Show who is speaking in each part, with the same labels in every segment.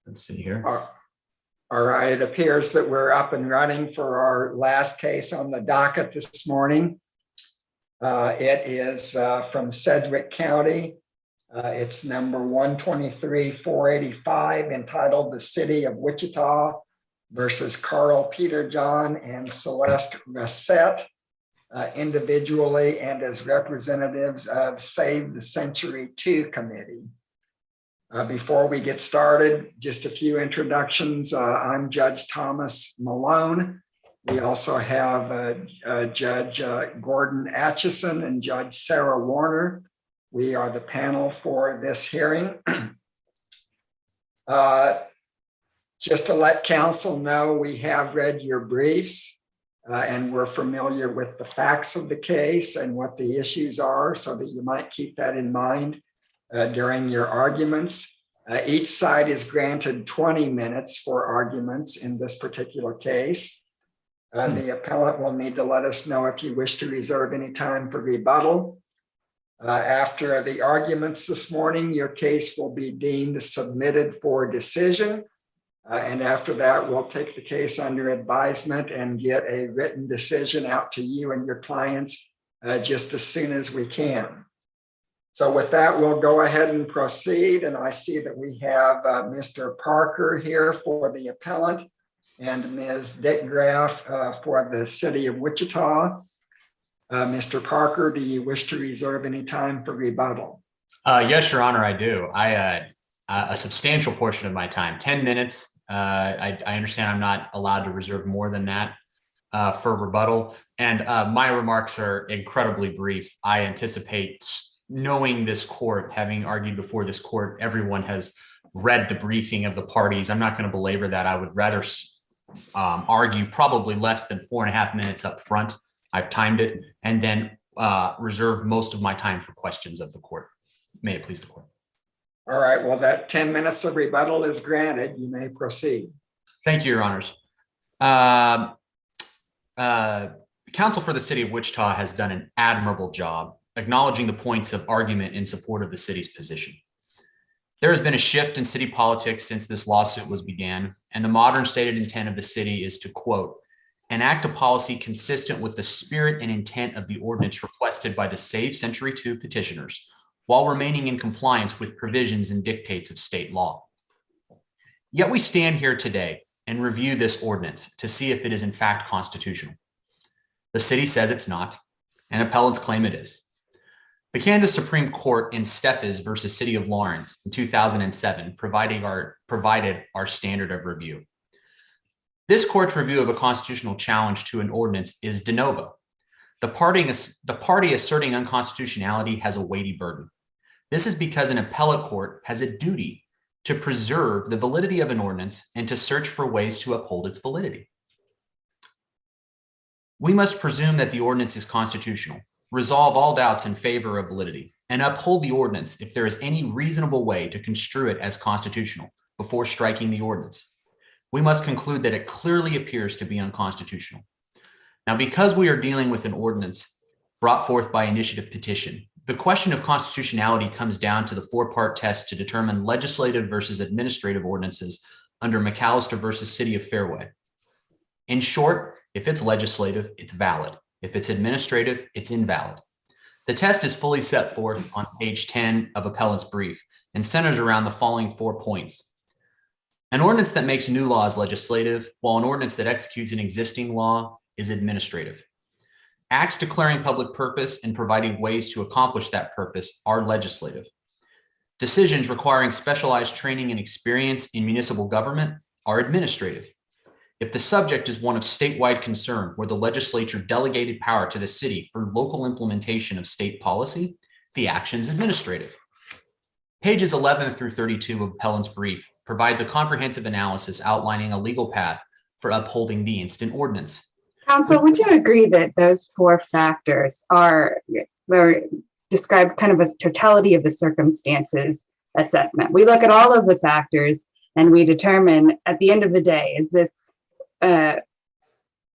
Speaker 1: Let's see here.
Speaker 2: All right, it appears that we're up and running for our last case on the docket this morning. It is from Sedgwick County. It's number 123-485, entitled The City of Wichita versus Karl, PeterJohn, and Celeste Racette, individually and as representatives of Save the Century 2 Committee. Before we get started, just a few introductions. I'm Judge Thomas Malone. We also have Judge Gordon Atchison and Judge Sarah Warner. We are the panel for this hearing. Just to let counsel know, we have read your briefs and we're familiar with the facts of the case and what the issues are, so that you might keep that in mind during your arguments. Each side is granted 20 minutes for arguments in this particular case. The appellant will need to let us know if you wish to reserve any time for rebuttal. After the arguments this morning, your case will be deemed submitted for decision. And after that, we'll take the case under advisement and get a written decision out to you and your clients just as soon as we can. So with that, we'll go ahead and proceed. And I see that we have Mr. Parker here for the appellant and Ms. Dickgraf for the City of Wichita. Mr. Parker, do you wish to reserve any time for rebuttal?
Speaker 1: Yes, Your Honor, I do. A substantial portion of my time, 10 minutes. I understand I'm not allowed to reserve more than that for rebuttal. And my remarks are incredibly brief. I anticipate, knowing this court, having argued before this court, everyone has read the briefing of the parties. I'm not going to belabor that. I would rather argue probably less than 4.5 minutes up front. I've timed it, and then reserve most of my time for questions of the court. May it please the court.
Speaker 2: All right, well, that 10 minutes of rebuttal is granted. You may proceed.
Speaker 1: Thank you, Your Honors. Counsel for the City of Wichita has done an admirable job acknowledging the points of argument in support of the city's position. There has been a shift in city politics since this lawsuit was began, and the modern stated intent of the city is to, quote, enact a policy consistent with the spirit and intent of the ordinance requested by the Save Century 2 petitioners, while remaining in compliance with provisions and dictates of state law. Yet we stand here today and review this ordinance to see if it is in fact constitutional. The city says it's not, and appellants claim it is. The Kansas Supreme Court in Steffes versus City of Lawrence in 2007 provided our standard of review. This court's review of a constitutional challenge to an ordinance is de novo. The party asserting unconstitutionality has a weighty burden. This is because an appellate court has a duty to preserve the validity of an ordinance and to search for ways to uphold its validity. We must presume that the ordinance is constitutional, resolve all doubts in favor of validity, and uphold the ordinance if there is any reasonable way to construe it as constitutional before striking the ordinance. We must conclude that it clearly appears to be unconstitutional. Now, because we are dealing with an ordinance brought forth by initiative petition, the question of constitutionality comes down to the 4-part test to determine legislative versus administrative ordinances under McAllister versus City of Fairway. In short, if it's legislative, it's valid. If it's administrative, it's invalid. The test is fully set forth on page 10 of appellant's brief and centers around the following 4 points. An ordinance that makes new law is legislative, while an ordinance that executes an existing law is administrative. Acts declaring public purpose and providing ways to accomplish that purpose are legislative. Decisions requiring specialized training and experience in municipal government are administrative. If the subject is one of statewide concern where the legislature delegated power to the city for local implementation of state policy, the action is administrative. Pages 11 through 32 of appellant's brief provides a comprehensive analysis outlining a legal path for upholding the instant ordinance.
Speaker 3: Counsel, would you agree that those 4 factors are described kind of as totality of the circumstances assessment? We look at all of the factors and we determine at the end of the day, is this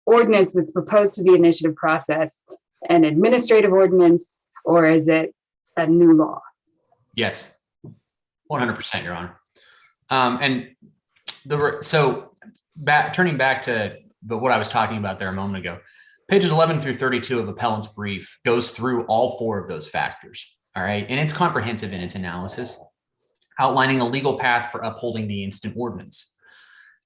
Speaker 3: ordinance that's proposed to the initiative process an administrative ordinance or is it a new law?
Speaker 1: Yes, 100%, Your Honor. And turning back to what I was talking about there a moment ago, pages 11 through 32 of Appellant's brief goes through all 4 of those factors. All right. And it's comprehensive in its analysis, outlining a legal path for upholding the instant ordinance,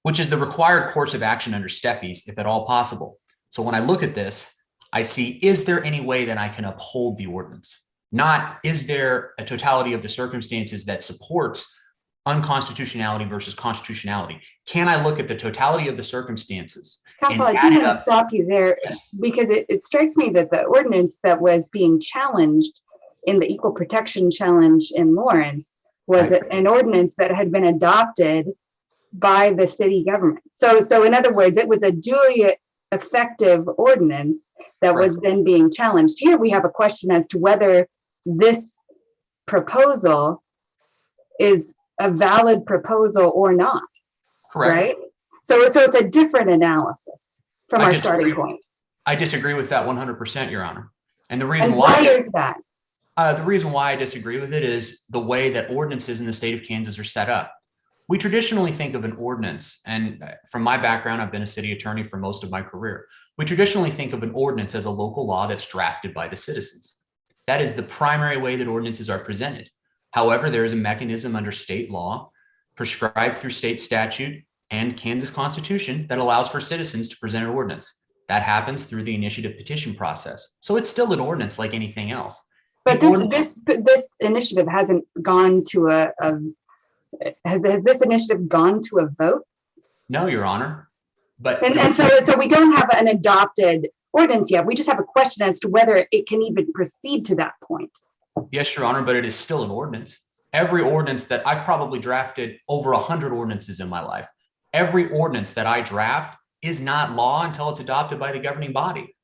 Speaker 1: which is the required course of action under Steffi's, if at all possible. So when I look at this, I see, is there any way that I can uphold the ordinance? Not, is there a totality of the circumstances that supports unconstitutionality versus constitutionality? Can I look at the totality of the circumstances?
Speaker 3: Counsel, I do want to stop you there,
Speaker 1: Yes.
Speaker 3: because it strikes me that the ordinance that was being challenged in the equal protection challenge in Lawrence was
Speaker 1: Right.
Speaker 3: an ordinance that had been adopted by the city government. So in other words, it was a duly effective ordinance that was then being challenged. Here we have a question as to whether this proposal is a valid proposal or not.
Speaker 1: Correct.
Speaker 3: Right? So it's a different analysis from
Speaker 1: I
Speaker 3: our
Speaker 1: disagree.
Speaker 3: starting point.
Speaker 1: I disagree with that 100%, Your Honor. And the reason
Speaker 3: And
Speaker 1: why
Speaker 3: is that?
Speaker 1: the reason why I disagree with it is the way that ordinances in the state of Kansas are set up. We traditionally think of an ordinance, and from my background, I've been a city attorney for most of my career. We traditionally think of an ordinance as a local law that's drafted by the citizens. That is the primary way that ordinances are presented. However, there is a mechanism under state law prescribed through state statute and Kansas Constitution that allows for citizens to present an ordinance. That happens through the initiative petition process. So it's still an ordinance like anything else.
Speaker 3: But this initiative hasn't gone to has this initiative gone to a vote?
Speaker 1: No, Your Honor. But
Speaker 3: And so we don't have an adopted ordinance yet. We just have a question as to whether it can even proceed to that point.
Speaker 1: yes, Your Honor, but it is still an ordinance. Every ordinance that I've probably drafted over 100 ordinances in my life. Every ordinance that I draft is not law until it's adopted by the governing body.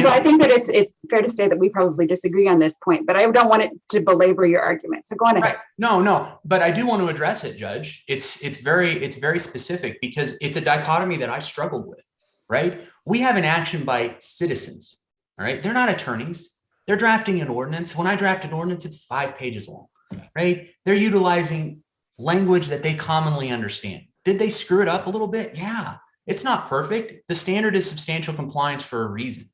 Speaker 3: So I think that it's fair to say that we probably disagree on this point, but I don't want it to belabor your argument. So go on ahead.
Speaker 1: Right. No, but I do want to address it, Judge. It's very specific because it's a dichotomy that I struggled with, right? We have an action by citizens, all right? They're not attorneys. They're drafting an ordinance. When I draft an ordinance, it's 5 pages long, right? They're utilizing language that they commonly understand. Did they screw it up a little bit? Yeah, it's not perfect. The standard is substantial compliance for a reason.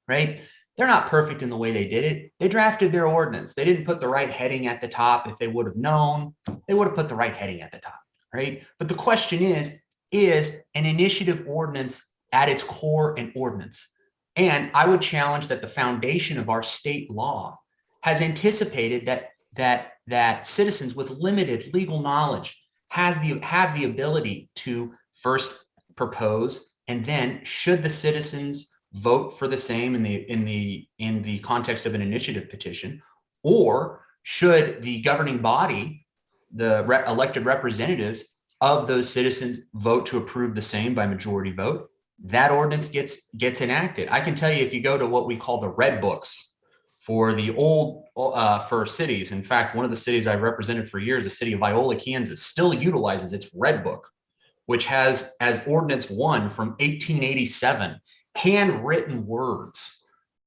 Speaker 1: Right? They're not perfect in the way they did it. They drafted their ordinance. They didn't put the right heading at the top. If they would have known, they would have put the right heading at the top, right? But the question is an initiative ordinance at its core an ordinance? And I would challenge that the foundation of our state law has anticipated that citizens with limited legal knowledge have the ability to first propose, and then should the citizens vote for the same in the context of an initiative petition, or should the governing body, the elected representatives of those citizens, vote to approve the same by majority vote, that ordinance gets enacted. I can tell you, if you go to what we call the red books for the old for cities, in fact, one of the cities I've represented for years, the city of Viola, Kansas, still utilizes its red book, which has as ordinance 1 from 1887 handwritten words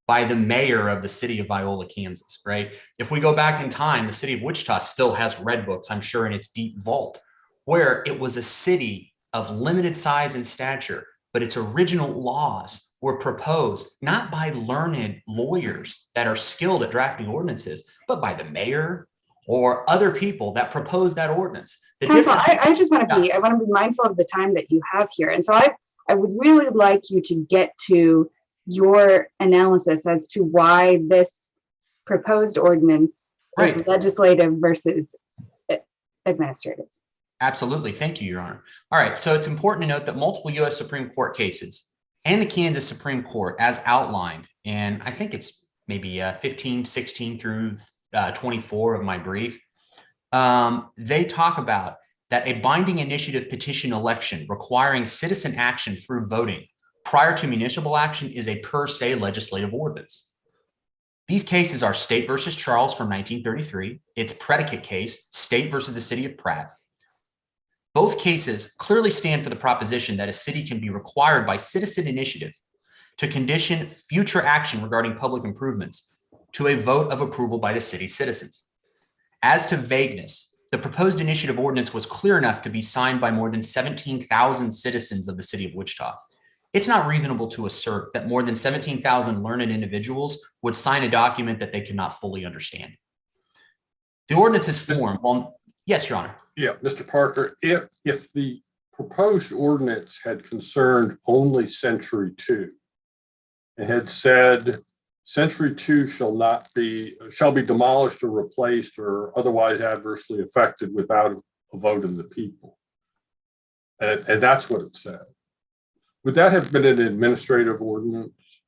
Speaker 1: by the mayor of the city of Viola, Kansas, right? If we go back in time, the city of Wichita still has red books, I'm sure, in its deep vault, where it was a city of limited size and stature, but its original laws were proposed not by learned lawyers that are skilled at drafting ordinances, but by the mayor or other people that proposed that ordinance.
Speaker 3: I just want to I want to be mindful of the time that you have here. And so I would really like you to get to your analysis as to why this proposed ordinance is legislative versus administrative.
Speaker 1: Absolutely. Thank you, Your Honor. All right. So it's important to note that multiple U.S. Supreme Court cases and the Kansas Supreme Court, as outlined, and I think it's maybe 15, 16 through 24 of my brief, they talk about that a binding initiative petition election requiring citizen action through voting prior to municipal action is a per se legislative ordinance. These cases are State versus Charles from 1933, its predicate case, State versus the City of Pratt. Both cases clearly stand for the proposition that a city can be required by citizen initiative to condition future action regarding public improvements to a vote of approval by the city's citizens. As to vagueness, the proposed initiative ordinance was clear enough to be signed by more than 17,000 citizens of the city of Wichita. It's not reasonable to assert that more than 17,000 learned individuals would sign a document that they could not fully understand. The ordinance is formed. Well, yes, Your Honor.
Speaker 4: Yeah, Mr. Parker, if the proposed ordinance had concerned only Century 2 and had said Century 2 shall be demolished or replaced or otherwise adversely affected without a vote of the people, and that's what it said, would that have been an administrative ordinance?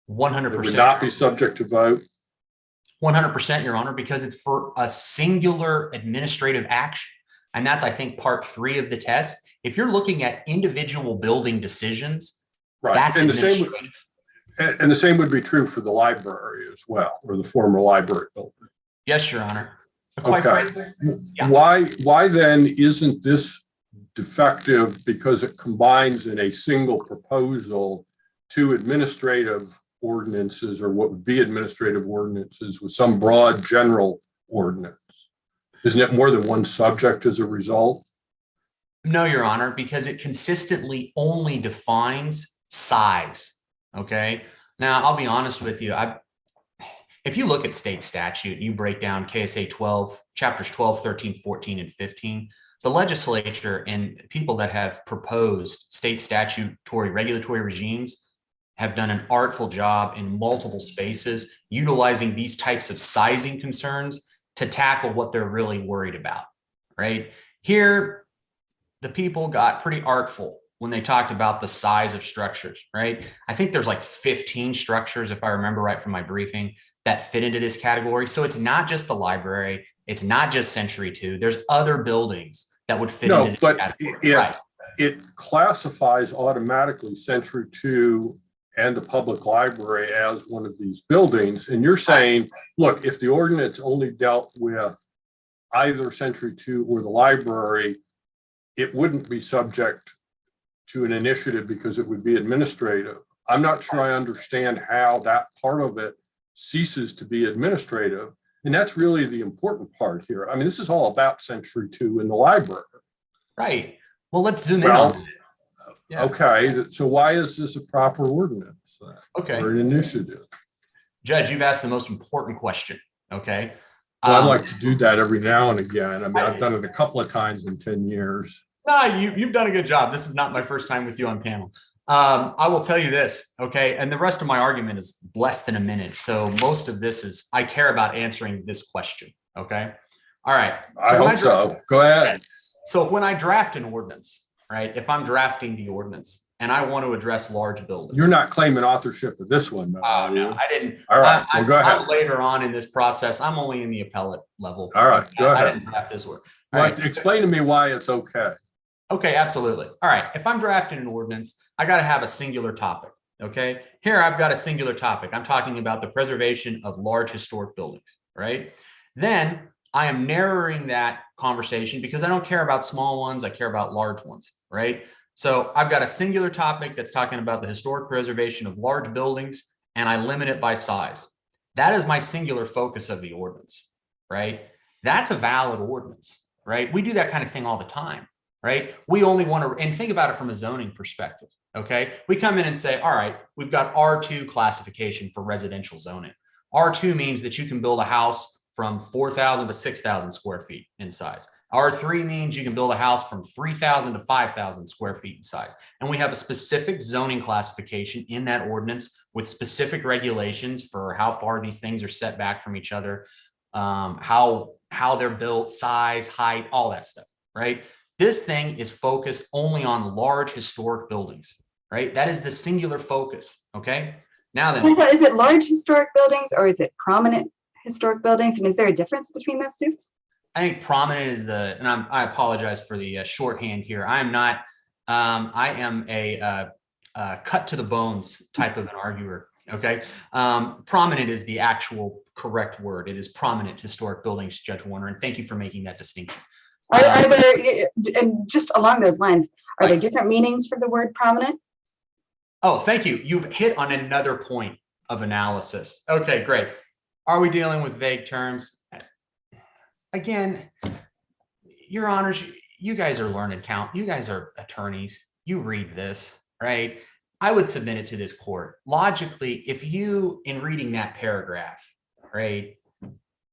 Speaker 1: 100%.
Speaker 4: It would not be subject to vote?
Speaker 1: 100%, Your Honor, because it's for a singular administrative action. And that's, I think, part 3 of the test. If you're looking at individual building decisions,
Speaker 4: Right.
Speaker 1: that's
Speaker 4: And the same would be true for the library as well, or the former library building.
Speaker 1: Yes, Your Honor. But quite
Speaker 4: Okay.
Speaker 1: frankly, yeah.
Speaker 4: Why then isn't this defective because it combines in a single proposal 2 administrative ordinances, or what would be administrative ordinances, with some broad general ordinance? Isn't it more than one subject as a result?
Speaker 1: No, Your Honor, because it consistently only defines size. Okay. Now, I'll be honest with you. If you look at state statute, you break down KSA 12, chapters 12, 13, 14, and 15, the legislature and people that have proposed state statutory regulatory regimes have done an artful job in multiple spaces, utilizing these types of sizing concerns to tackle what they're really worried about, right? Here, the people got pretty artful when they talked about the size of structures, right? I think there's like 15 structures, if I remember right from my briefing, that fit into this category. So it's not just the library, it's not just Century 2, there's other buildings that would fit into this category.
Speaker 4: It classifies automatically Century 2 and the public library as one of these buildings. And you're saying, look, if the ordinance only dealt with either Century 2 or the library, it wouldn't be subject to an initiative because it would be administrative. I'm not sure I understand how that part of it ceases to be administrative. And that's really the important part here. I mean, this is all about Century 2 in the library.
Speaker 1: Right. Well, let's zoom in on it.
Speaker 4: Yeah. Okay, so why is this a proper ordinance or an initiative?
Speaker 1: Judge, you've asked the most important question, okay?
Speaker 4: Well, I'd like to do that every now and again. I mean, I've done it a couple of times in 10 years.
Speaker 1: No, you've done a good job. This is not my first time with you on panel. I will tell you this, okay? And the rest of my argument is less than a minute. So most of this is, I care about answering this question, okay? All right.
Speaker 4: I hope so. Go ahead.
Speaker 1: So when I draft an ordinance, right? If I'm drafting the ordinance and I want to address large buildings.
Speaker 4: You're not claiming authorship of this one, though.
Speaker 1: Oh, no, I didn't.
Speaker 4: All right, well, go ahead.
Speaker 1: I'm later on in this process. I'm only in the appellate level.
Speaker 4: All right, go ahead.
Speaker 1: I didn't draft this one.
Speaker 4: Explain to me why it's okay.
Speaker 1: Okay, absolutely. All right, if I'm drafting an ordinance, I got to have a singular topic, okay? Here I've got a singular topic. I'm talking about the preservation of large historic buildings, right? Then I am narrowing that conversation because I don't care about small ones, I care about large ones, right? So I've got a singular topic that's talking about the historic preservation of large buildings, and I limit it by size. That is my singular focus of the ordinance, right? That's a valid ordinance, right? We do that kind of thing all the time, right? We only want to, and think about it from a zoning perspective, okay? We come in and say, all right, we've got R2 classification for residential zoning. R2 means that you can build a house from 4,000 to 6,000 square feet in size. R3 means you can build a house from 3,000 to 5,000 square feet in size. And we have a specific zoning classification in that ordinance with specific regulations for how far these things are set back from each other, how they're built, size, height, all that stuff, right? This thing is focused only on large historic buildings, right? That is the singular focus, okay? Now then.
Speaker 3: Is it large historic buildings or is it prominent historic buildings? And is there a difference between those two?
Speaker 1: I think prominent is the, and I apologize for the shorthand here. I am not, I am a cut to the bones type of an arguer, okay? Prominent is the actual correct word. It is prominent historic buildings, Judge Warner, and thank you for making that distinction.
Speaker 3: Are there, and just along those lines, are there different meanings for the word prominent?
Speaker 1: Oh, thank you. You've hit on another point of analysis. Okay, great. Are we dealing with vague terms? Again, Your Honors, you guys are learned you guys are attorneys. You read this, right? I would submit it to this court. Logically, if you, in reading that paragraph, right,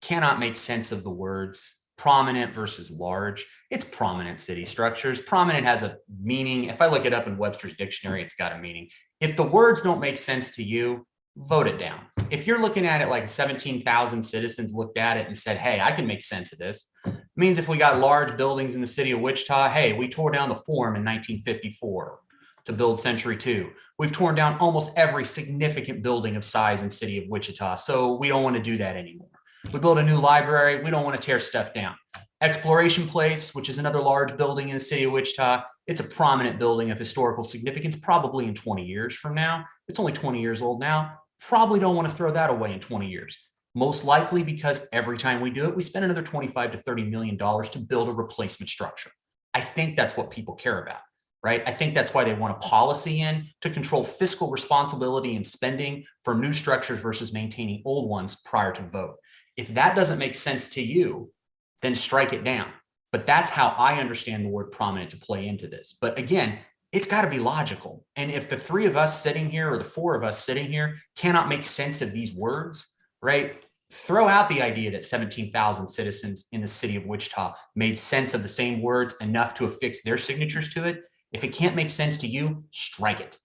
Speaker 1: cannot make sense of the words prominent versus large, it's prominent city structures. Prominent has a meaning. If I look it up in Webster's dictionary, it's got a meaning. If the words don't make sense to you, vote it down. If you're looking at it like 17,000 citizens looked at it and said, hey, I can make sense of this, it means if we got large buildings in the city of Wichita, hey, we tore down the Forum in 1954 to build Century 2. We've torn down almost every significant building of size in the city of Wichita, so we don't want to do that anymore. We build a new library, we don't want to tear stuff down. Exploration Place, which is another large building in the city of Wichita, it's a prominent building of historical significance, probably in 20 years from now. It's only 20 years old now. Probably don't want to throw that away in 20 years. Most likely because every time we do it, we spend another $25 to $30 million to build a replacement structure. I think that's what people care about, right? I think that's why they want a policy in to control fiscal responsibility and spending for new structures versus maintaining old ones prior to vote. If that doesn't make sense to you, then strike it down. But that's how I understand the word prominent to play into this. But again, it's got to be logical. And if the three of us sitting here or the four of us sitting here cannot make sense of these words, right? Throw out the idea that 17,000 citizens in the city of Wichita made sense of the same words enough to affix their signatures to it. If it can't make sense to you, strike it.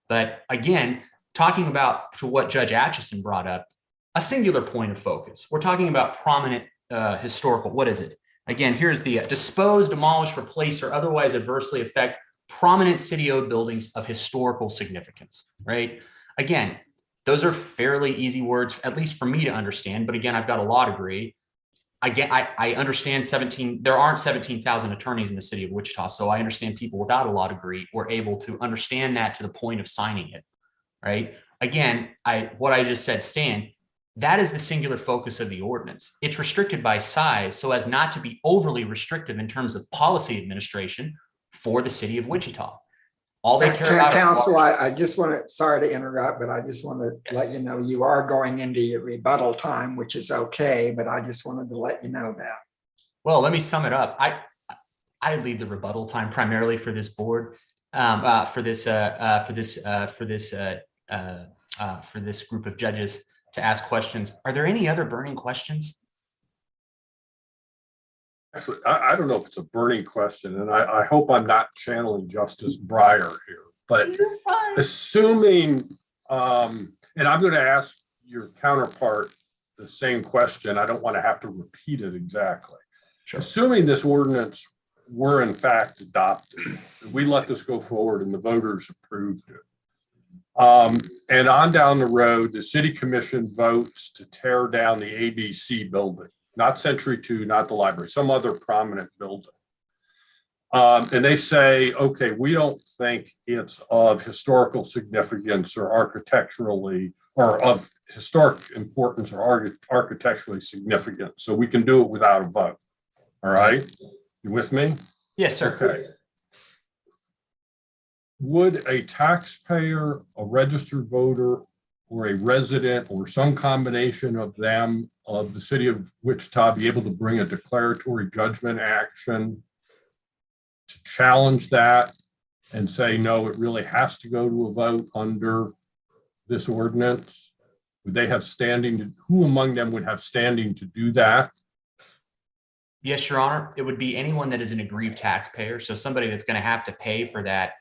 Speaker 1: But again, talking about to what Judge Atchison brought up, a singular point of focus. We're talking about prominent historical, what is it? Again, here's the dispose, demolish, replace, or otherwise adversely affect prominent city-owned buildings of historical significance, right? Again, those are fairly easy words, at least for me to understand. But again, I've got a law degree. I understand there aren't 17,000 attorneys in the city of Wichita. So I understand people without a law degree were able to understand that to the point of signing it, right? Again, what I just said, Stan, that is the singular focus of the ordinance. It's restricted by size so as not to be overly restrictive in terms of policy administration for the city of Wichita. All they care about.
Speaker 2: Counsel, I just want to, sorry to interrupt, but I just want to let you know you are going into your rebuttal time, which is okay, but I just wanted to let you know that.
Speaker 1: Well, let me sum it up. I leave the rebuttal time primarily for this board, for this group of judges to ask questions. Are there any other burning questions?
Speaker 4: Actually, I don't know if it's a burning question, and I hope I'm not channeling Justice Breyer here, but assuming, and I'm going to ask your counterpart the same question. I don't want to have to repeat it exactly. Sure. Assuming this ordinance were in fact adopted, we let this go forward and the voters approved it. And on down the road, the city commission votes to tear down the ABC building, not Century 2, not the library, some other prominent building. And they say, okay, we don't think it's of historical significance or architecturally or of historic importance or architecturally significant. So we can do it without a vote. All right. You with me?
Speaker 1: Yes, sir.
Speaker 4: Okay. Would a taxpayer, a registered voter, or a resident, or some combination of them of the city of Wichita be able to bring a declaratory judgment action to challenge that and say, no, it really has to go to a vote under this ordinance? Would they have standing who among them would have standing to do that?
Speaker 1: Yes, Your Honor. It would be anyone that is an aggrieved taxpayer. So somebody that's going to have to pay for that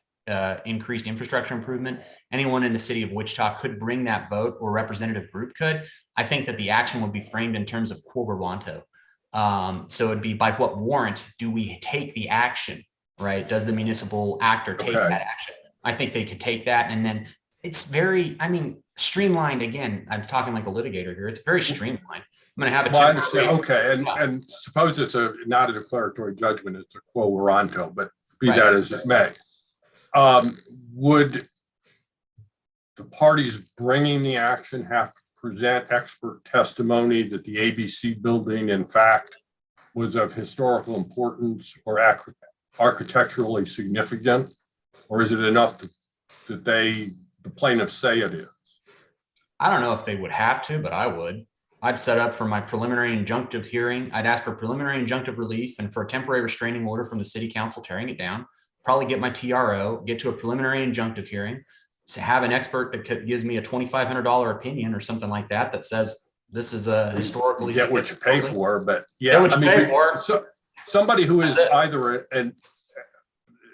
Speaker 1: increased infrastructure improvement. Anyone in the city of Wichita could bring that vote, or representative group could. I think that the action would be framed in terms of quo warranto. So it'd be by what warrant do we take the action, right? Does the municipal actor take that action? I think they could take that. And then it's very, streamlined. Again, I'm talking like a litigator here. It's very streamlined. I'm going to have a
Speaker 4: I understand. Okay. And suppose it's not a declaratory judgment, it's a quo warranto, but be that as it may. Would the parties bringing the action have to present expert testimony that the ABC building, in fact, was of historical importance or architecturally significant? Or is it enough that the plaintiffs say it is?
Speaker 1: I don't know if they would have to, but I would. I'd set up for my preliminary injunctive hearing. I'd ask for preliminary injunctive relief and for a temporary restraining order from the city council tearing it down. Probably get my TRO, get to a preliminary injunctive hearing, to have an expert that gives me a $2,500 opinion or something like that that says this is a historically.
Speaker 4: You get what you pay for, but
Speaker 1: yeah, I mean,
Speaker 4: so somebody who is either an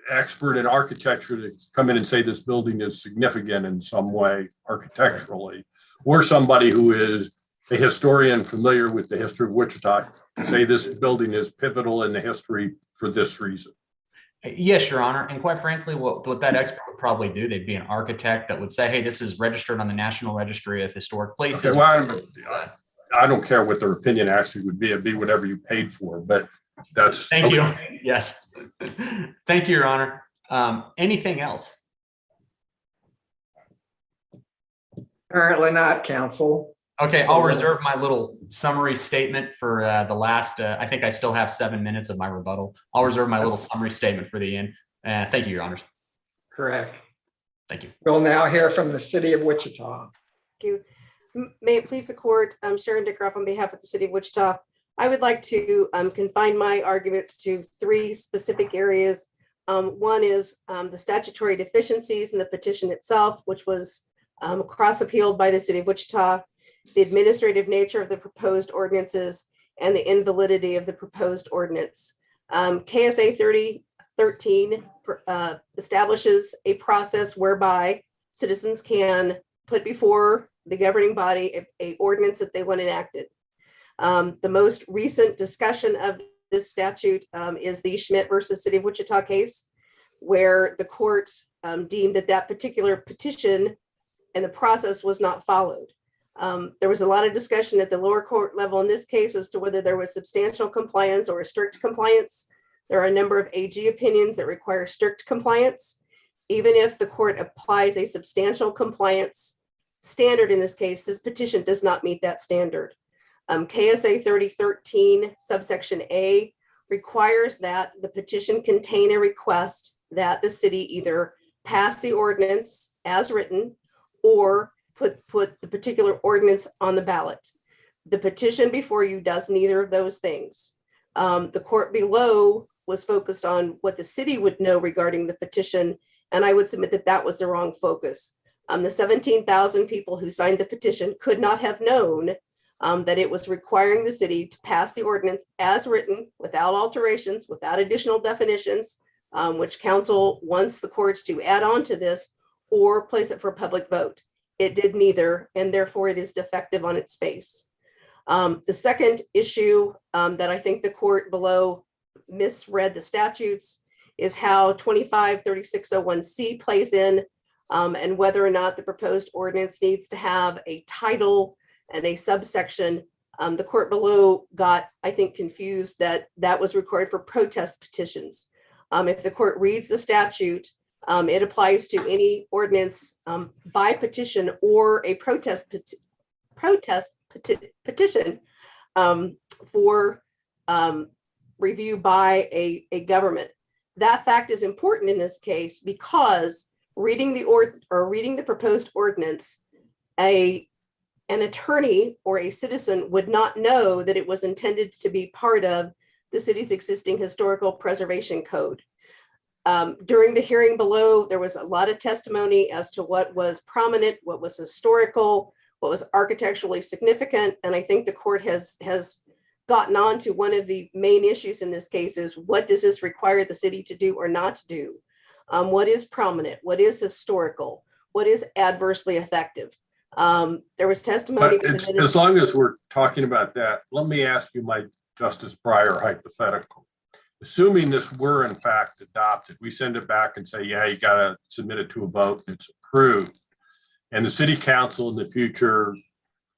Speaker 4: expert in architecture to come in and say this building is significant in some way architecturally, or somebody who is a historian familiar with the history of Wichita to say this building is pivotal in the history for this reason.
Speaker 1: Yes, Your Honor. And quite frankly, what that expert would probably do, they'd be an architect that would say, hey, this is registered on the National Registry of Historic Places.
Speaker 4: Okay, well, I don't care what their opinion actually would be. It'd be whatever you paid for, but that's.
Speaker 1: Thank you. Yes. Thank you, Your Honor. Anything else?
Speaker 2: Apparently not, counsel.
Speaker 1: Okay, I'll reserve my little summary statement for the last, I think I still have 7 minutes of my rebuttal. I'll reserve my little summary statement for the end. Thank you, Your Honors.
Speaker 2: Correct.
Speaker 1: Thank you.
Speaker 2: We'll now hear from the city of Wichita.
Speaker 5: Thank you. May it please the court, I'm Sharon Dickoff on behalf of the city of Wichita. I would like to confine my arguments to 3 specific areas. One is the statutory deficiencies in the petition itself, which was cross-appealed by the city of Wichita, the administrative nature of the proposed ordinances, and the invalidity of the proposed ordinance. KSA 3013 establishes a process whereby citizens can put before the governing body a ordinance that they want enacted. The most recent discussion of this statute is the Schmidt versus City of Wichita case, where the court deemed that particular petition and the process was not followed. There was a lot of discussion at the lower court level in this case as to whether there was substantial compliance or a strict compliance. There are a number of AG opinions that require strict compliance. Even if the court applies a substantial compliance standard in this case, this petition does not meet that standard. KSA 3013 subsection A requires that the petition contain a request that the city either pass the ordinance as written or put the particular ordinance on the ballot. The petition before you does neither of those things. The court below was focused on what the city would know regarding the petition, and I would submit that that was the wrong focus. The 17,000 people who signed the petition could not have known that it was requiring the city to pass the ordinance as written, without alterations, without additional definitions, which council wants the courts to add on to this or place it for public vote. It did neither, and therefore it is defective on its face. The second issue that I think the court below misread the statutes is how 253601C plays in, and whether or not the proposed ordinance needs to have a title and a subsection. The court below got, I think, confused that that was required for protest petitions. If the court reads the statute, it applies to any ordinance by petition or a protest petition for review by a government. That fact is important in this case because reading the proposed ordinance, an attorney or a citizen would not know that it was intended to be part of the city's existing historical preservation code. During the hearing below, there was a lot of testimony as to what was prominent, what was historical, what was architecturally significant. And I think the court has gotten on to one of the main issues in this case is what does this require the city to do or not to do? What is prominent? What is historical? What is adversely effective? There was testimony.
Speaker 4: As long as we're talking about that, let me ask you my Justice Breyer hypothetical. Assuming this were in fact adopted, we send it back and say, yeah, you got to submit it to a vote and it's approved. And the city council in the future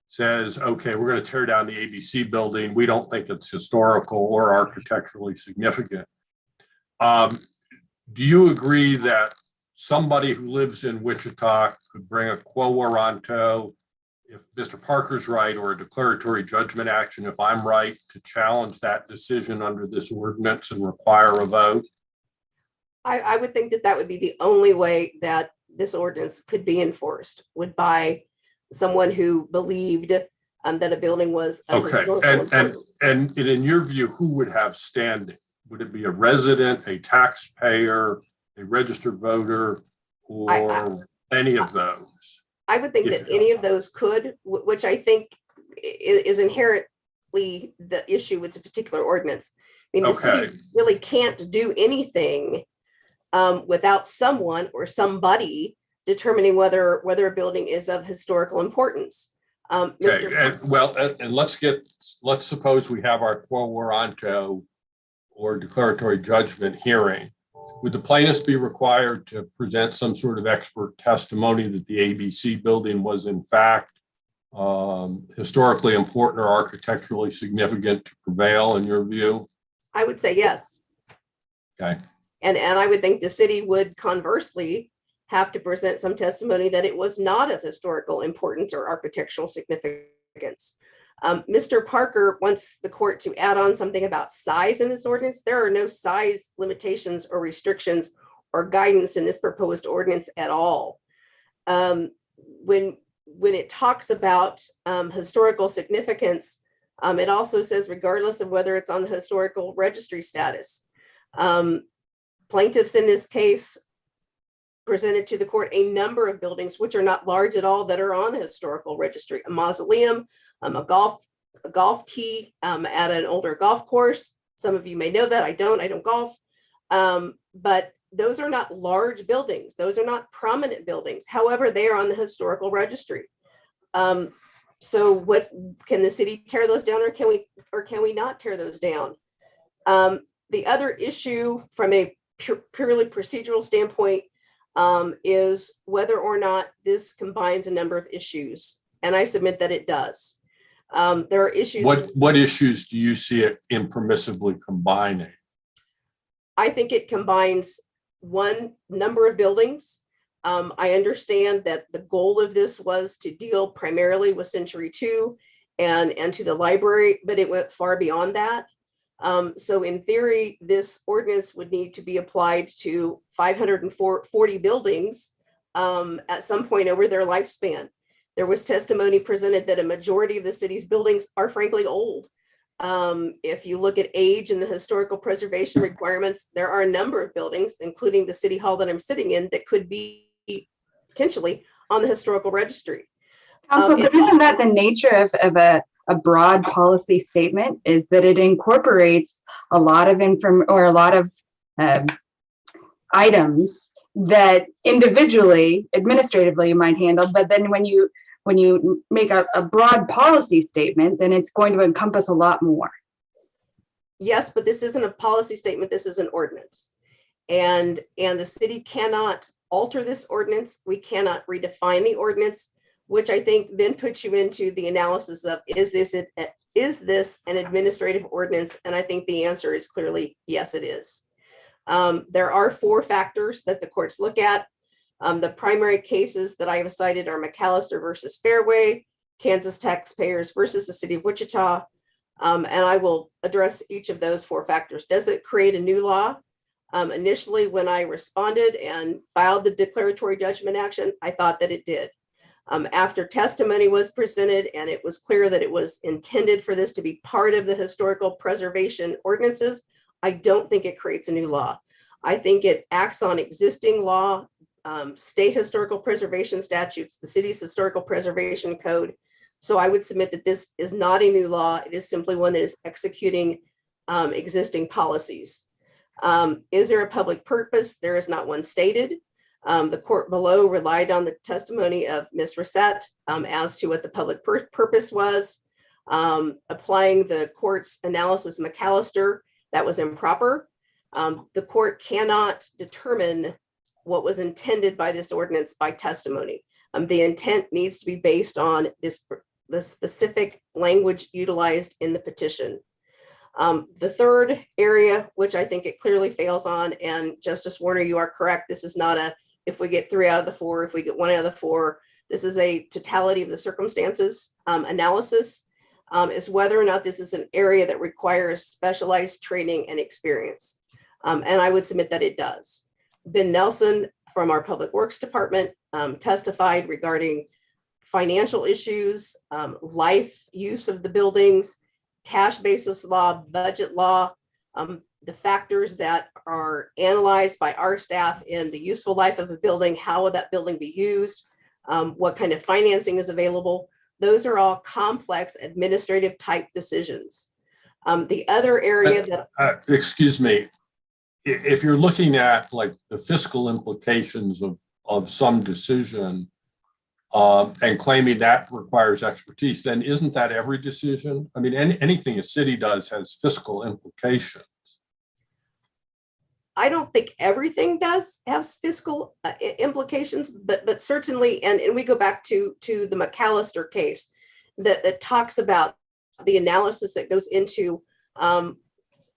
Speaker 4: says, okay, we're going to tear down the ABC building. We don't think it's historical or architecturally significant. Do you agree that somebody who lives in Wichita could bring a quo warranto if Mr. Parker's right, or a declaratory judgment action if I'm right, to challenge that decision under this ordinance and require a vote?
Speaker 5: I would think that would be the only way that this ordinance could be enforced, would by someone who believed that a building was of
Speaker 4: Okay,
Speaker 5: historical importance.
Speaker 4: and in your view, who would have standing? Would it be a resident, a taxpayer, a registered voter, or any of those?
Speaker 5: I would think that any of those could, which I think is inherently the issue with the particular ordinance. I mean, the city really can't do anything without someone or somebody determining whether a building is of historical importance.
Speaker 4: Okay, and let's suppose we have our quo warranto or declaratory judgment hearing. Would the plaintiffs be required to present some sort of expert testimony that the ABC building was in fact historically important or architecturally significant to prevail in your view?
Speaker 5: I would say yes.
Speaker 4: Okay.
Speaker 5: And I would think the city would conversely have to present some testimony that it was not of historical importance or architectural significance. Mr. Parker wants the court to add on something about size in this ordinance. There are no size limitations or restrictions or guidance in this proposed ordinance at all. When it talks about historical significance, it also says regardless of whether it's on the historical registry status. Plaintiffs in this case presented to the court a number of buildings which are not large at all that are on the historical registry, a mausoleum, a golf tee at an older golf course. Some of you may know that. I don't golf. But those are not large buildings. Those are not prominent buildings. However, they are on the historical registry. So what can the city tear those down, or can we not tear those down? The other issue from a purely procedural standpoint is whether or not this combines a number of issues. And I submit that it does. There are issues.
Speaker 4: What issues do you see it impermissibly combining?
Speaker 5: I think it combines one number of buildings. I understand that the goal of this was to deal primarily with Century 2 and to the library, but it went far beyond that. So in theory, this ordinance would need to be applied to 540 buildings at some point over their lifespan. There was testimony presented that a majority of the city's buildings are frankly old. If you look at age and the historical preservation requirements, there are a number of buildings, including the city hall that I'm sitting in, that could be potentially on the historical registry.
Speaker 3: Council, but isn't that the nature of a broad policy statement, is that it incorporates a lot of items that individually, administratively you might handle, but then when you make a broad policy statement, then it's going to encompass a lot more.
Speaker 5: Yes, but this isn't a policy statement. This is an ordinance. And the city cannot alter this ordinance. We cannot redefine the ordinance, which I think then puts you into the analysis of, is this an administrative ordinance? And I think the answer is clearly, yes, it is. There are 4 factors that the courts look at. The primary cases that I have cited are McAllister versus Fairway, Kansas taxpayers versus the city of Wichita. And I will address each of those 4 factors. Does it create a new law? Initially, when I responded and filed the declaratory judgment action, I thought that it did. After testimony was presented and it was clear that it was intended for this to be part of the historical preservation ordinances, I don't think it creates a new law. I think it acts on existing law, state historical preservation statutes, the city's historical preservation code. So I would submit that this is not a new law. It is simply one that is executing existing policies. Is there a public purpose? There is not one stated. The court below relied on the testimony of Ms. Racette as to what the public purpose was. Applying the court's analysis of McAllister, that was improper. The court cannot determine what was intended by this ordinance by testimony. The intent needs to be based on the specific language utilized in the petition. The third area, which I think it clearly fails on, and Justice Warner, you are correct, this is not a, if we get 3 out of the 4, if we get 1 out of the 4, this is a totality of the circumstances analysis, is whether or not this is an area that requires specialized training and experience. And I would submit that it does. Ben Nelson from our Public Works Department testified regarding financial issues, life use of the buildings, cash basis law, budget law, the factors that are analyzed by our staff in the useful life of a building, how will that building be used, what kind of financing is available. Those are all complex administrative type decisions. The other area that
Speaker 4: excuse me, if you're looking at like the fiscal implications of some decision and claiming that requires expertise, then isn't that every decision? I mean, anything a city does has fiscal implications.
Speaker 5: I don't think everything has fiscal implications, but certainly, and we go back to the McAllister case that talks about the analysis that goes into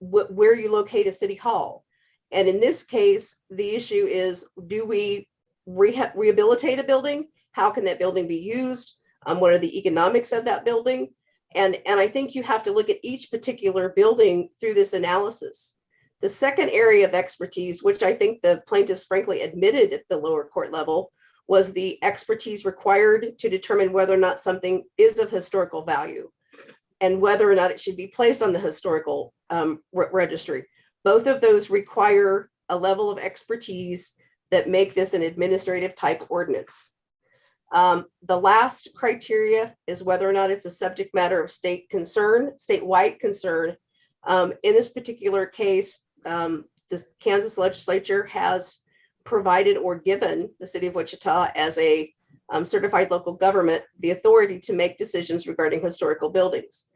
Speaker 5: where you locate a city hall. And in this case, the issue is, do we rehabilitate a building? How can that building be used? What are the economics of that building? And I think you have to look at each particular building through this analysis. The second area of expertise, which I think the plaintiffs frankly admitted at the lower court level, was the expertise required to determine whether or not something is of historical value and whether or not it should be placed on the historical registry. Both of those require a level of expertise that make this an administrative type ordinance. The last criteria is whether or not it's a subject matter of state concern, statewide concern. In this particular case, the Kansas legislature has provided or given the city of Wichita as a certified local government the authority to make decisions regarding historical buildings.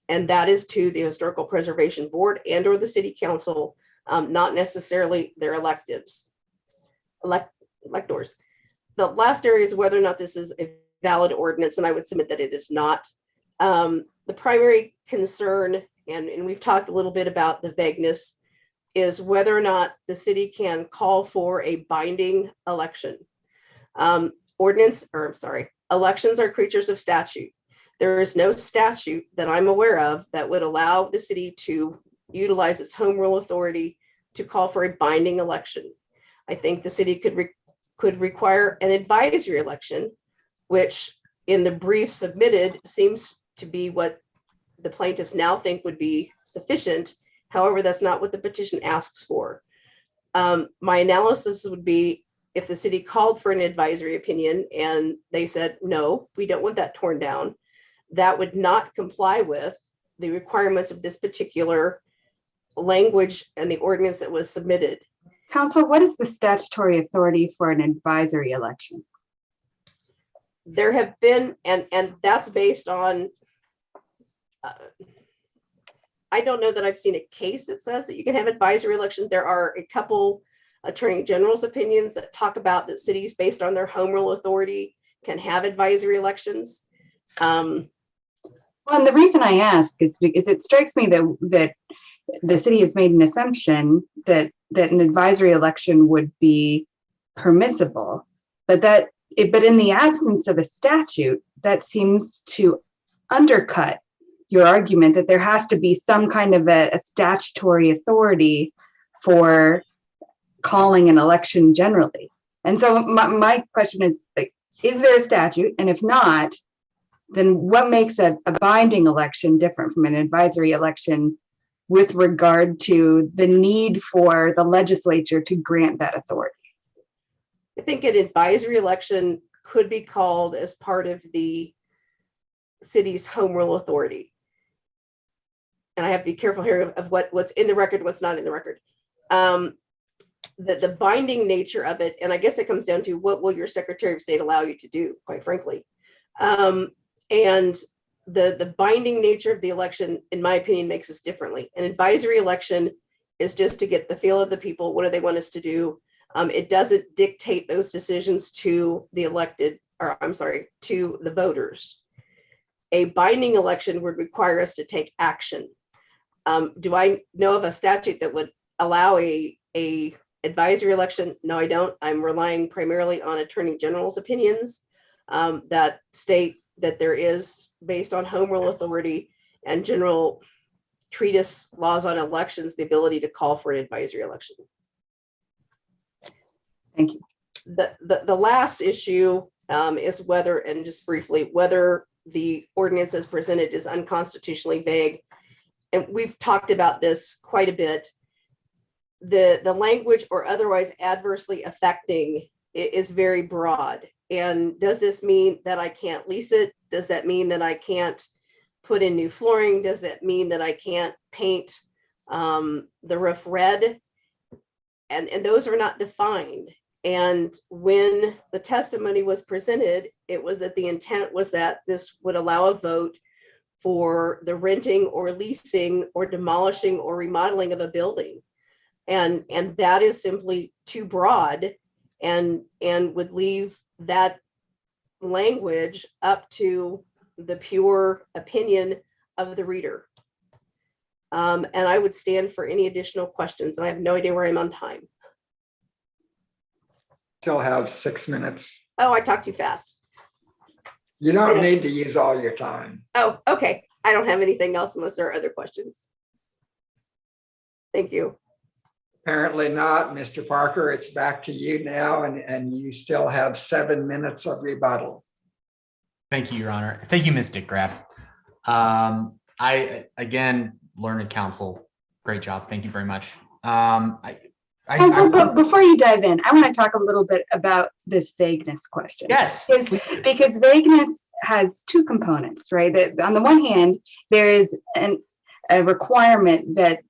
Speaker 5: And that is to the Historical Preservation Board and or the city council, not necessarily their electors. The last area is whether or not this is a valid ordinance, and I would submit that it is not. The primary concern, and we've talked a little bit about the vagueness, is whether or not the city can call for a binding election. Elections are creatures of statute. There is no statute that I'm aware of that would allow the city to utilize its home rule authority to call for a binding election. I think the city could require an advisory election, which in the brief submitted seems to be what the plaintiffs now think would be sufficient. However, that's not what the petition asks for. My analysis would be if the city called for an advisory opinion and they said, no, we don't want that torn down, that would not comply with the requirements of this particular language and the ordinance that was submitted.
Speaker 3: Council, what is the statutory authority for an advisory election?
Speaker 5: There have been, and that's based on, I don't know that I've seen a case that says that you can have advisory elections. There are a couple attorney general's opinions that talk about that cities based on their home rule authority can have advisory elections.
Speaker 3: Well, and the reason I ask is because it strikes me that the city has made an assumption that an advisory election would be permissible, but in the absence of a statute, that seems to undercut your argument that there has to be some kind of a statutory authority for calling an election generally. And so my question is there a statute? And if not, then what makes a binding election different from an advisory election with regard to the need for the legislature to grant that authority?
Speaker 5: I think an advisory election could be called as part of the city's home rule authority. And I have to be careful here of what's in the record, what's not in the record. The binding nature of it, and I guess it comes down to what will your Secretary of State allow you to do, quite frankly. And the binding nature of the election, in my opinion, makes us differently. An advisory election is just to get the feel of the people. What do they want us to do? It doesn't dictate those decisions to the to the voters. A binding election would require us to take action. Do I know of a statute that would allow a advisory election? No, I don't. I'm relying primarily on Attorney General's opinions that state that there is, based on home rule authority and general treatise laws on elections, the ability to call for an advisory election.
Speaker 3: Thank you.
Speaker 5: The last issue is whether, and just briefly, whether the ordinance as presented is unconstitutionally vague. And we've talked about this quite a bit. The language or otherwise adversely affecting is very broad. And does this mean that I can't lease it? Does that mean that I can't put in new flooring? Does that mean that I can't paint the roof red? And those are not defined. And when the testimony was presented, it was that the intent was that this would allow a vote for the renting or leasing or demolishing or remodeling of a building. And that is simply too broad and would leave that language up to the pure opinion of the reader. And I would stand for any additional questions. And I have no idea where I'm on time.
Speaker 2: Still have 6 minutes.
Speaker 5: Oh, I talked too fast.
Speaker 2: You don't need to use all your time.
Speaker 5: Oh, okay. I don't have anything else unless there are other questions. Thank you.
Speaker 2: Apparently not. Mr. Parker, it's back to you now, and you still have 7 minutes of rebuttal.
Speaker 1: Thank you, Your Honor. Thank you, Ms. Dickgraf. Again, learned counsel, great job. Thank you very much.
Speaker 3: But before you dive in, I want to talk a little bit about this vagueness question.
Speaker 1: Yes.
Speaker 3: Because vagueness has two components, right? That on the one hand, there is a requirement that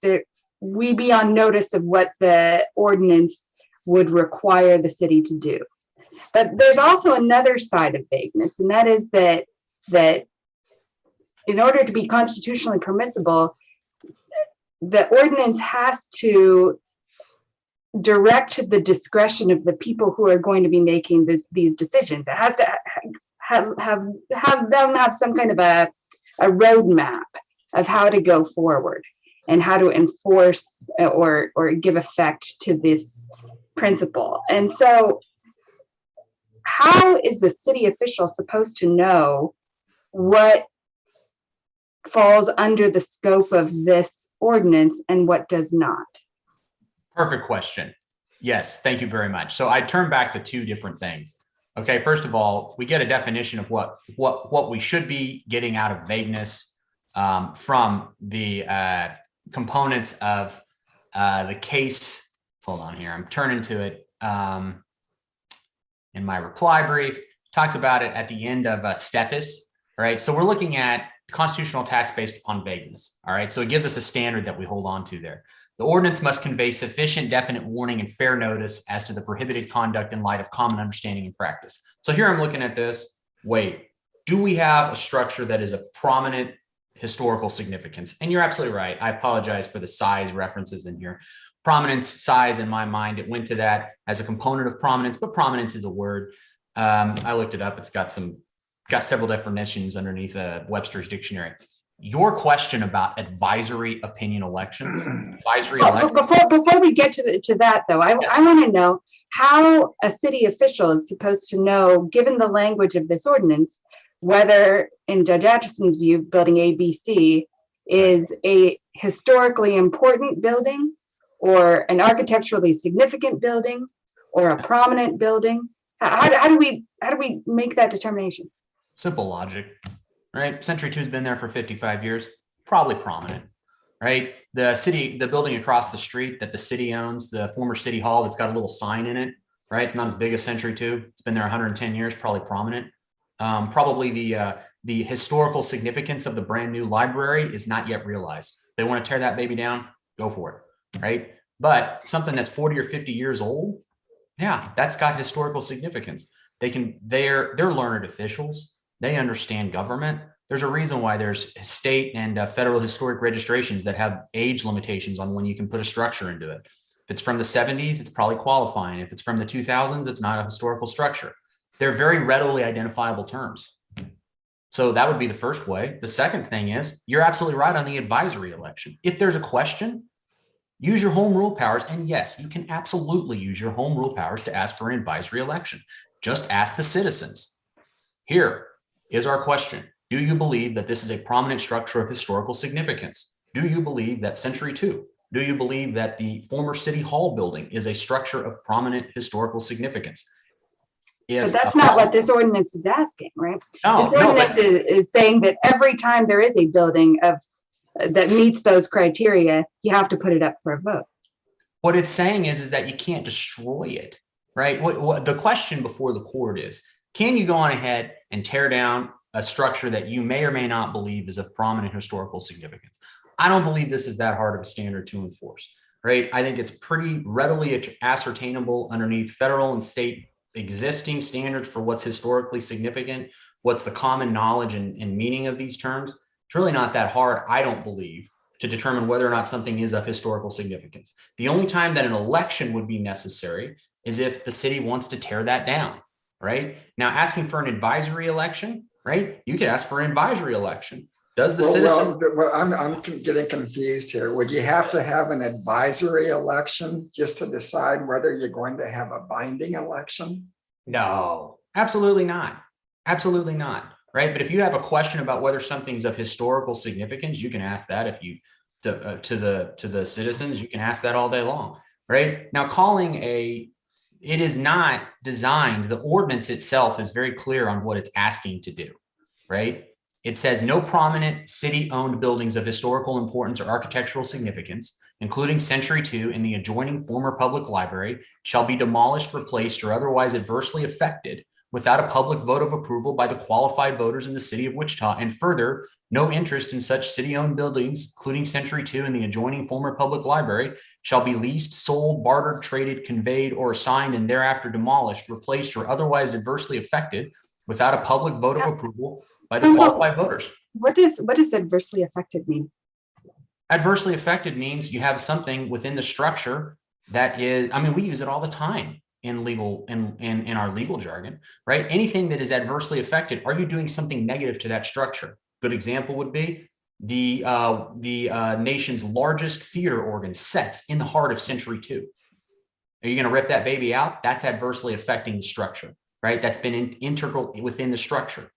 Speaker 3: we be on notice of what the ordinance would require the city to do. But there's also another side of vagueness, and that is that in order to be constitutionally permissible, the ordinance has to direct the discretion of the people who are going to be making these decisions. It has to have them have some kind of a roadmap of how to go forward and how to enforce or give effect to this principle. And so how is the city official supposed to know what falls under the scope of this ordinance and what does not?
Speaker 1: Perfect question. Yes, thank you very much. So I turn back to two different things. Okay, first of all, we get a definition of what we should be getting out of vagueness from the components of the case. Hold on here, I'm turning to it in my reply brief. Talks about it at the end of Steffes. All right, so we're looking at constitutional attacks based on vagueness. All right, so it gives us a standard that we hold on to there. The ordinance must convey sufficient definite warning and fair notice as to the prohibited conduct in light of common understanding and practice. So here I'm looking at this. Wait, do we have a structure that is of prominent historical significance? And you're absolutely right. I apologize for the size references in here. Prominence, size, in my mind, it went to that as a component of prominence, but prominence is a word. I looked it up. It's got several definitions underneath Webster's dictionary. Your question about advisory opinion elections,
Speaker 3: Before we get to that, though, I want to know how a city official is supposed to know, given the language of this ordinance, whether, in Judge Atchison's view, building ABC is a historically important building or an architecturally significant building or a prominent building. How do we make that determination?
Speaker 1: Simple logic. Right, Century 2 has been there for 55 years, probably prominent, right? The building across the street that the city owns, the former city hall that's got a little sign in it, right? It's not as big as Century 2. It's been there 110 years, probably prominent. Probably the historical significance of the brand new library is not yet realized. If they want to tear that baby down, go for it, right? But something that's 40 or 50 years old, yeah, that's got historical significance. They're learned officials. They understand government. There's a reason why there's state and federal historic registrations that have age limitations on when you can put a structure into it. If it's from the 70s, it's probably qualifying. If it's from the 2000s, it's not a historical structure. They're very readily identifiable terms. So that would be the first way. The second thing is, you're absolutely right on the advisory election. If there's a question, use your home rule powers. And yes, you can absolutely use your home rule powers to ask for an advisory election. Just ask the citizens. Here is our question. Do you believe that this is a prominent structure of historical significance? Do you believe that Century 2? Do you believe that the former City Hall building is a structure of prominent historical significance? if
Speaker 3: But that's not what this ordinance is asking, right?
Speaker 1: no,
Speaker 3: This ordinance is saying that every time there is a building that meets those criteria, you have to put it up for a vote.
Speaker 1: what it's saying is that you can't destroy it, right? What the question before the court is, can you go on ahead and tear down a structure that you may or may not believe is of prominent historical significance? I don't believe this is that hard of a standard to enforce, right? I think it's pretty readily ascertainable underneath federal and state existing standards for what's historically significant, what's the common knowledge and meaning of these terms. It's really not that hard, I don't believe, to determine whether or not something is of historical significance. The only time that an election would be necessary is if the city wants to tear that down, right? Now, asking for an advisory election, right? You could ask for an advisory election. Does the citizen?
Speaker 2: Well, I'm getting confused here. Would you have to have an advisory election just to decide whether you're going to have a binding election?
Speaker 1: No, absolutely not. Absolutely not. Right. But if you have a question about whether something's of historical significance, you can ask that. If you to the citizens, you can ask that all day long. Right now, it is not designed. The ordinance itself is very clear on what it's asking to do. Right. It says no prominent city-owned buildings of historical importance or architectural significance, including Century 2 in the adjoining former public library, shall be demolished, replaced, or otherwise adversely affected without a public vote of approval by the qualified voters in the city of Wichita. And further, no interest in such city-owned buildings, including Century 2 and the adjoining former public library, shall be leased, sold, bartered, traded, conveyed, or assigned and thereafter demolished, replaced, or otherwise adversely affected without a public vote of approval by the qualified voters.
Speaker 3: What does adversely affected mean?
Speaker 1: Adversely affected means you have something within the structure that is, I mean, we use it all the time in legal, in our legal jargon, right? Anything that is adversely affected, are you doing something negative to that structure? Good example would be the nation's largest theater organ sets in the heart of Century 2. Are you going to rip that baby out? That's adversely affecting the structure, right? That's been integral within the structure.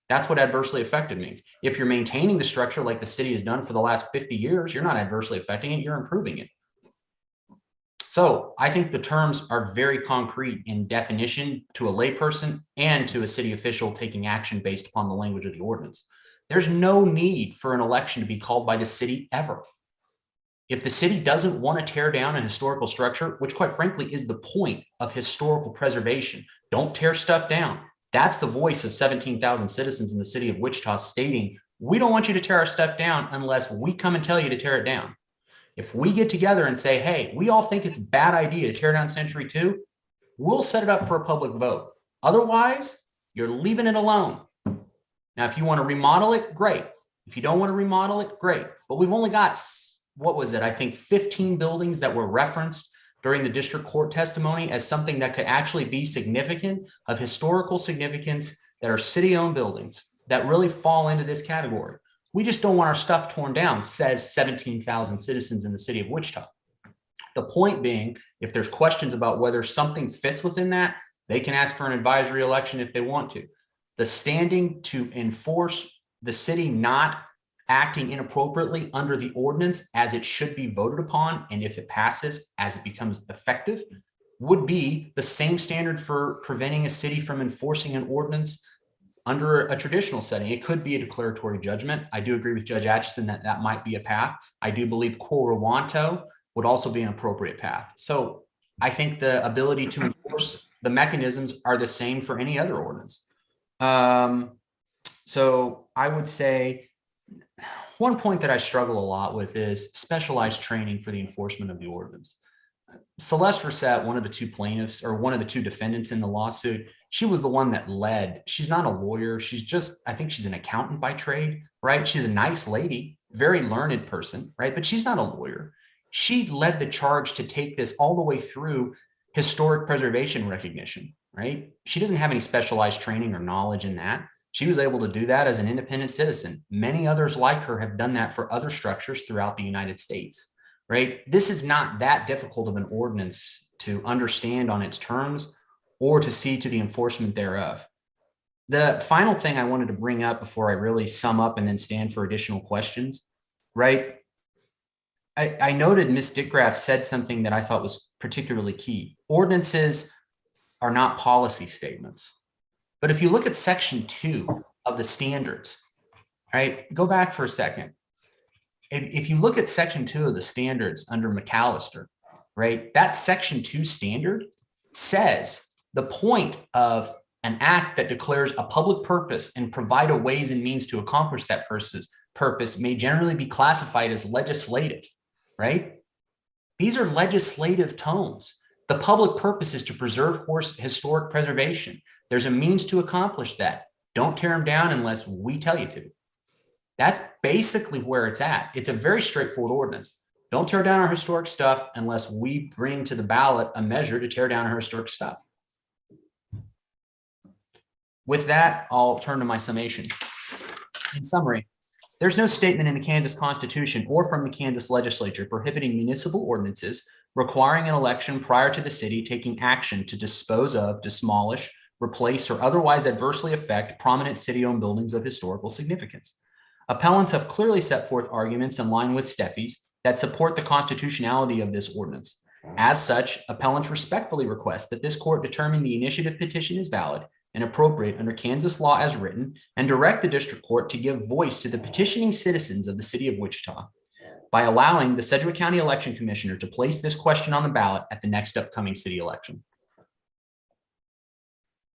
Speaker 1: That's what adversely affected means. If you're maintaining the structure like the city has done for the last 50 years, you're not adversely affecting it, you're improving it. So I think the terms are very concrete in definition to a layperson and to a city official taking action based upon the language of the ordinance. There's no need for an election to be called by the city ever. If the city doesn't want to tear down an historical structure, which quite frankly is the point of historical preservation, don't tear stuff down. That's the voice of 17,000 citizens in the city of Wichita stating, we don't want you to tear our stuff down unless we come and tell you to tear it down. If we get together and say, hey, we all think it's a bad idea to tear down Century 2, we'll set it up for a public vote. Otherwise, you're leaving it alone. Now, if you want to remodel it, great. If you don't want to remodel it, great. But we've only got, what was it? I think 15 buildings that were referenced during the district court testimony as something that could actually be significant, of historical significance, that are city-owned buildings that really fall into this category. We just don't want our stuff torn down, says 17,000 citizens in the city of Wichita. The point being, if there's questions about whether something fits within that, they can ask for an advisory election if they want to. The standing to enforce the city not acting inappropriately under the ordinance as it should be voted upon, and if it passes, as it becomes effective, would be the same standard for preventing a city from enforcing an ordinance under a traditional setting. It could be a declaratory judgment. I do agree with Judge Atchison that that might be a path. I do believe quo warranto would also be an appropriate path. So I think the ability to enforce the mechanisms are the same for any other ordinance. So I would say one point that I struggle a lot with is specialized training for the enforcement of the ordinance. Celeste Racette, one of the two plaintiffs or one of the two defendants in the lawsuit, she was the one that led. She's not a lawyer. She's just, I think she's an accountant by trade, right? She's a nice lady, very learned person, right? But she's not a lawyer. She led the charge to take this all the way through historic preservation recognition, right? She doesn't have any specialized training or knowledge in that. She was able to do that as an independent citizen. Many others like her have done that for other structures throughout the United States, right? This is not that difficult of an ordinance to understand on its terms or to see to the enforcement thereof. The final thing I wanted to bring up before I really sum up and then stand for additional questions, right? I noted Ms. Dickgraff said something that I thought was particularly key. Ordinances are not policy statements. But if you look at section 2 of the standards, right, go back for a second. If you look at section 2 of the standards under McAllister, right, that section 2 standard says the point of an act that declares a public purpose and provide a ways and means to accomplish that purpose may generally be classified as legislative, right? These are legislative tones. The public purpose is to preserve historic preservation. There's a means to accomplish that. Don't tear them down unless we tell you to. That's basically where it's at. It's a very straightforward ordinance. Don't tear down our historic stuff unless we bring to the ballot a measure to tear down our historic stuff. With that, I'll turn to my summation. In summary, there's no statement in the Kansas Constitution or from the Kansas legislature prohibiting municipal ordinances requiring an election prior to the city taking action to dispose of, demolish, replace, or otherwise adversely affect prominent city-owned buildings of historical significance. Appellants have clearly set forth arguments in line with Steffi's that support the constitutionality of this ordinance. As such, appellants respectfully request that this court determine the initiative petition is valid and appropriate under Kansas law as written, and direct the district court to give voice to the petitioning citizens of the city of Wichita by allowing the Sedgwick County Election Commissioner to place this question on the ballot at the next upcoming city election.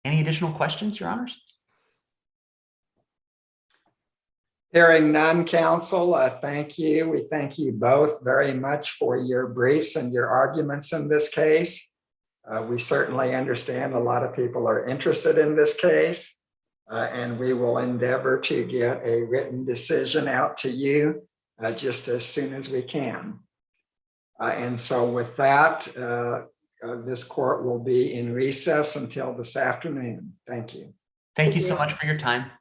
Speaker 1: Any additional questions, Your Honors?
Speaker 2: Hearing none, counsel, thank you. We thank you both very much for your briefs and your arguments in this case. We certainly understand a lot of people are interested in this case, and we will endeavor to get a written decision out to you just as soon as we can. And so with that, this court will be in recess until this afternoon. Thank you.
Speaker 1: Thank you so much for your time.